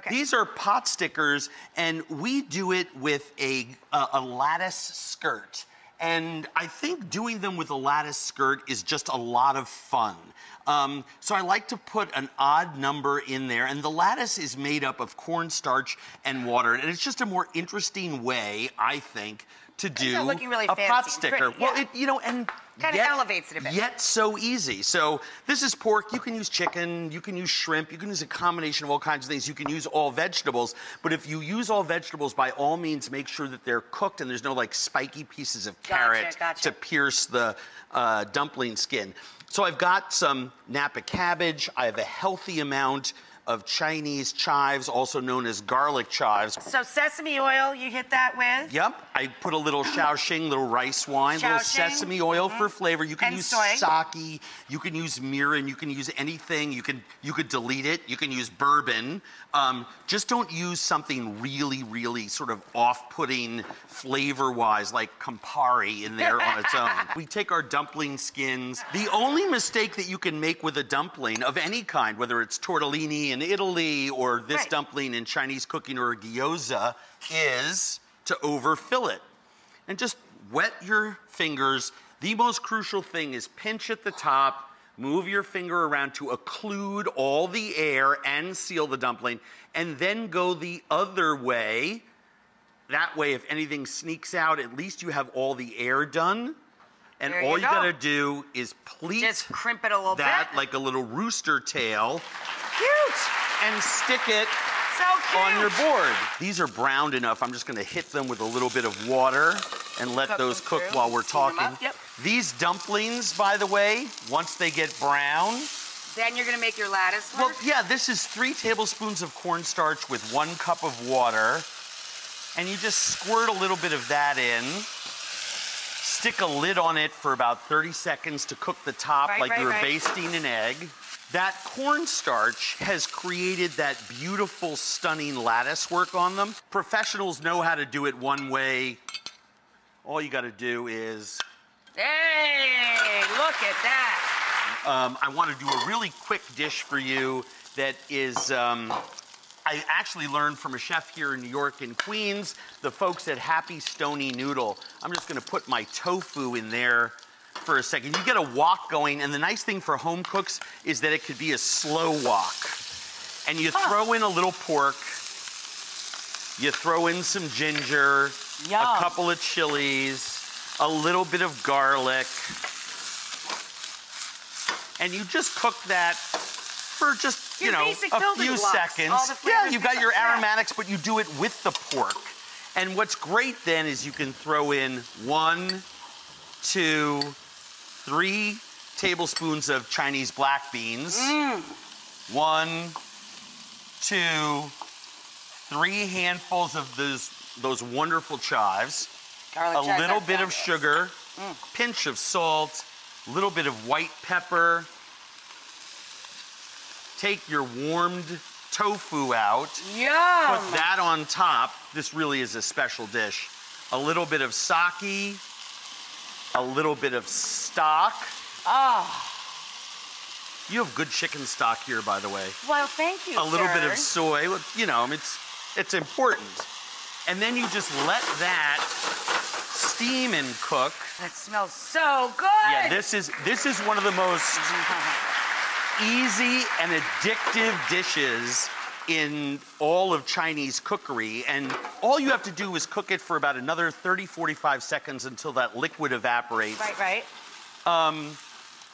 Okay. These are pot stickers, and we do it with a lattice skirt. And I think doing them with a lattice skirt is just a lot of fun. So I like to put an odd number in there, and the lattice is made up of cornstarch and water, and it's just a more interesting way, I think, to do looking really a fancy pot and sticker. pretty, Well, yeah. it, you know, and Kind of elevates it a bit. Yet so easy. So this is pork. You can use chicken. You can use shrimp. You can use a combination of all kinds of things. You can use all vegetables. But if you use all vegetables, by all means, make sure that they're cooked and there's no like spiky pieces of carrot to pierce the dumpling skin. So I've got some Napa cabbage. I have a healthy amount of Chinese chives, also known as garlic chives. So sesame oil, you hit that with? Yep. I put a little Shaoxing, little rice wine, little sesame oil for flavor. You can use sake, you can use mirin, you can use anything. You could delete it. You can use bourbon. Just don't use something really, really sort of off-putting flavor-wise, like Campari in there on its own. We take our dumpling skins. The only mistake that you can make with a dumpling of any kind, whether it's tortellini in Italy or this dumpling in Chinese cooking or a gyoza, is to overfill it. And just wet your fingers. The most crucial thing is pinch at the top, move your finger around to occlude all the air and seal the dumpling, and then go the other way. That way, if anything sneaks out, at least you have all the air done. And all you gotta do is pleat just crimp it a little bit, like a little rooster tail. Cute. And stick it on your board. These are browned enough. I'm just gonna hit them with a little bit of water and let those cook while we're talking. Yep. These dumplings, by the way, once they get brown, then you're gonna make your lattice work? Well, yeah, this is 3 tablespoons of cornstarch with 1 cup of water. And you just squirt a little bit of that in. Stick a lid on it for about 30 seconds to cook the top like you were basting an egg. That cornstarch has created that beautiful, stunning lattice work on them. Professionals know how to do it one way. All you gotta do is... Hey, look at that. I want to do a really quick dish for you that is, I actually learned from a chef here in New York and Queens, the folks at Happy Stony Noodle. I'm just gonna put my tofu in there for a second. You get a wok going, and the nice thing for home cooks is that it could be a slow wok. And you throw in a little pork, you throw in some ginger, a couple of chilies, a little bit of garlic, and you just cook that for just, you know, a few seconds. Yeah, you've got your aromatics, but you do it with the pork. And what's great then is you can throw in 1, 2, 3 tablespoons of Chinese black beans. 1, 2, 3 handfuls of those wonderful chives. A little bit of sugar, pinch of salt, a little bit of white pepper. Take your warmed tofu out. Yum! Put that on top. This really is a special dish. A little bit of sake, a little bit of stock. You have good chicken stock here, by the way. Well, thank you, A little bit of soy. You know, it's important. And then you just let that steam and cook. That smells so good. Yeah, this is one of the most easy and addictive dishes in all of Chinese cookery. And all you have to do is cook it for about another 30, 45 seconds until that liquid evaporates. Right.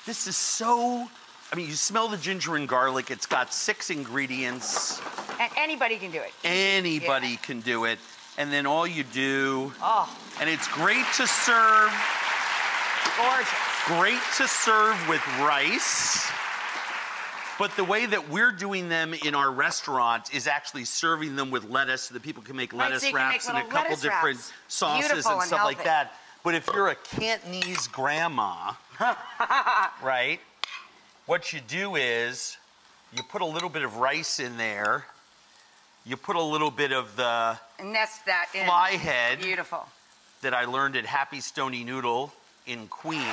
This is so, I mean, you smell the ginger and garlic. It's got 6 ingredients. And anybody can do it. Anybody can do it. And then all you do, and it's great to serve. Gorgeous. Great to serve with rice. But the way that we're doing them in our restaurant is actually serving them with lettuce so that people can make lettuce wraps and a couple different sauces and stuff like that. But if you're a Cantonese grandma, right, what you do is you put a little bit of rice in there. You put a little bit of the fly head that I learned at Happy Stony Noodle in Queens.